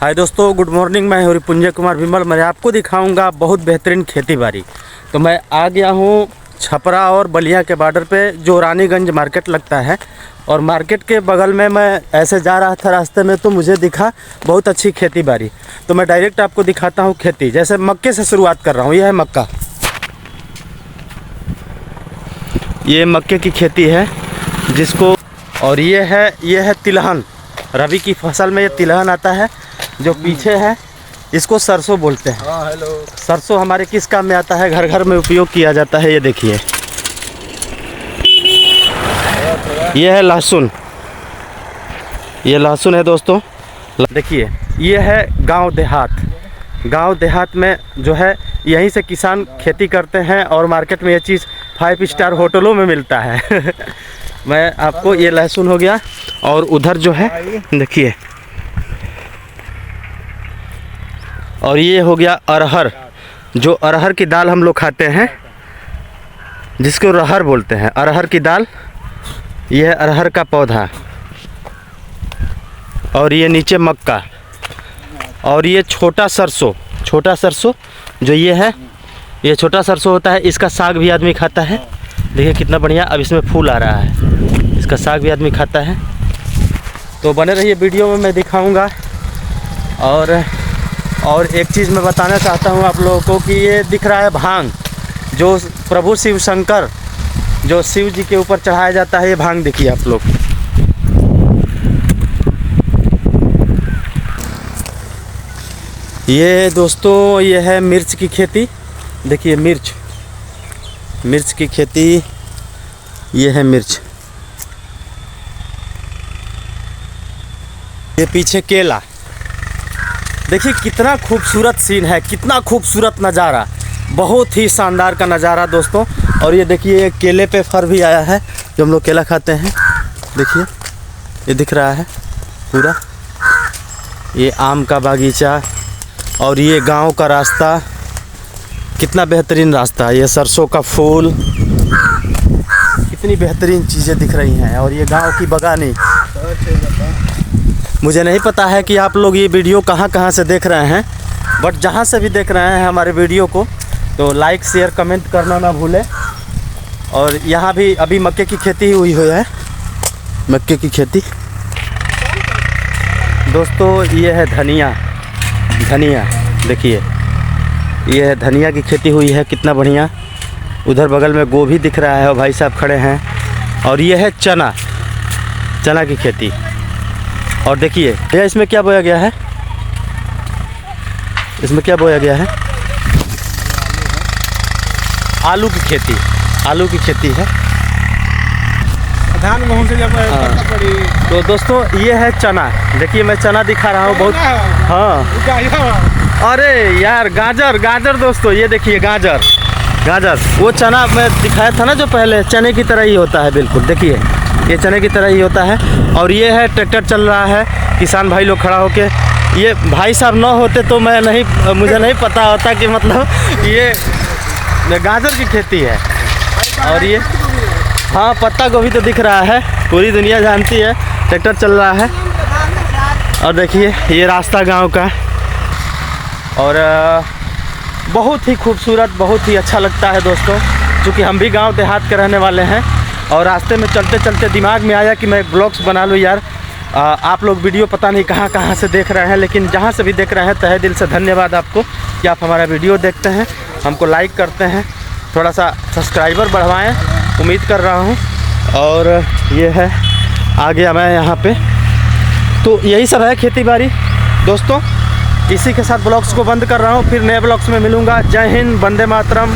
हाय दोस्तों, good morning. मैं हरिपुंजय कुमार विमल। मैं आपको दिखाऊंगा बहुत बेहतरीन खेती बाड़ी। तो मैं आ गया हूँ छपरा और बलिया के बॉर्डर पे, जो रानीगंज मार्केट लगता है। और मार्केट के बगल में मैं ऐसे जा रहा था रास्ते में, तो मुझे दिखा बहुत अच्छी खेती बाड़ी। तो मैं डायरेक्ट आपको दिखाता हूँ खेती। जैसे मक्के से शुरुआत कर रहा हूँ। यह है मक्का, ये मक्के की खेती है जिसको, और ये है तिलहन। रबी की फसल में ये तिलहन आता है। जो पीछे है इसको सरसों बोलते हैं। हाँ, हेलो। सरसों हमारे किस काम में आता है? घर घर में उपयोग किया जाता है। ये देखिए, ये है लहसुन। ये लहसुन है दोस्तों। देखिए, ये है गांव देहात। गांव देहात में जो है यहीं से किसान खेती करते हैं, और मार्केट में ये चीज़ 5 स्टार होटलों में मिलता है। मैं आपको, ये लहसुन हो गया। और उधर जो है देखिए, और ये हो गया अरहर। जो अरहर की दाल हम लोग खाते हैं, जिसको रहर बोलते हैं, अरहर की दाल। ये है अरहर का पौधा। और ये नीचे मक्का। और ये छोटा सरसों जो ये है, ये छोटा सरसों होता है। इसका साग भी आदमी खाता है। देखिए कितना बढ़िया, अब इसमें फूल आ रहा है। इसका साग भी आदमी खाता है। तो बने रहिए वीडियो में, मैं दिखाऊंगा। और एक चीज़ मैं बताना चाहता हूँ आप लोगों को कि ये दिख रहा है भांग, जो प्रभु शिव शंकर, जो शिव जी के ऊपर चढ़ाया जाता है। ये भांग देखिए आप लोग। ये दोस्तों, ये है मिर्च की खेती। देखिए मिर्च की खेती। ये है मिर्च। ये पीछे केला। देखिए कितना खूबसूरत सीन है, कितना खूबसूरत नज़ारा, बहुत ही शानदार का नज़ारा दोस्तों। और ये देखिए, केले पे फर भी आया है, जो हम लोग केला खाते हैं। देखिए ये दिख रहा है पूरा। ये आम का बागीचा, और ये गांव का रास्ता, कितना बेहतरीन रास्ता। ये सरसों का फूल, कितनी बेहतरीन चीज़ें दिख रही हैं। और ये गांव की बगानी। मुझे नहीं पता है कि आप लोग ये वीडियो कहाँ से देख रहे हैं, बट जहाँ से भी देख रहे हैं हमारे वीडियो को, तो लाइक शेयर कमेंट करना ना भूलें। और यहाँ भी अभी मक्के की खेती हुई है। मक्के की खेती दोस्तों। ये है धनिया। देखिए, ये है धनिया की खेती हुई है, कितना बढ़िया। उधर बगल में गोभी दिख रहा है, और भाई साहब खड़े हैं। और ये है चना की खेती। और देखिए भैया, इसमें क्या बोया गया है? इसमें क्या बोया गया है? आलू की खेती है। धान गेहूं से जब पड़ी। तो दोस्तों, ये है चना। देखिए मैं चना दिखा रहा हूँ बहुत। हाँ, अरे यार, गाजर दोस्तों। ये देखिए गाजर। वो चना मैं दिखाया था ना, जो पहले चने की तरह ही होता है। बिल्कुल देखिए, ये चने की तरह ही होता है। और ये है ट्रैक्टर चल रहा है, किसान भाई लोग खड़ा होके। ये भाई साहब न होते तो मुझे नहीं पता होता कि मतलब ये गाजर की खेती है। और ये, हाँ, पत्ता गोभी तो दिख रहा है, पूरी दुनिया जानती है। ट्रैक्टर चल रहा है। और देखिए ये रास्ता गांव का। और बहुत ही खूबसूरत, बहुत ही अच्छा लगता है दोस्तों, क्योंकि हम भी गांव देहात के रहने वाले हैं। और रास्ते में चलते चलते दिमाग में आया कि मैं एक ब्लॉग्स बना लूँ यार। आप लोग वीडियो पता नहीं कहाँ से देख रहे हैं, लेकिन जहाँ से भी देख रहे हैं, तहे दिल से धन्यवाद आपको कि आप हमारा वीडियो देखते हैं, हमको लाइक करते हैं। थोड़ा सा सब्सक्राइबर बढ़वाएं, उम्मीद कर रहा हूँ। और ये है, आ गया मैं यहाँ पे। तो यही सब है खेती बाड़ी दोस्तों। इसी के साथ ब्लॉग्स को बंद कर रहा हूँ, फिर नए ब्लॉग्स में मिलूँगा। जय हिंद, वंदे मातरम।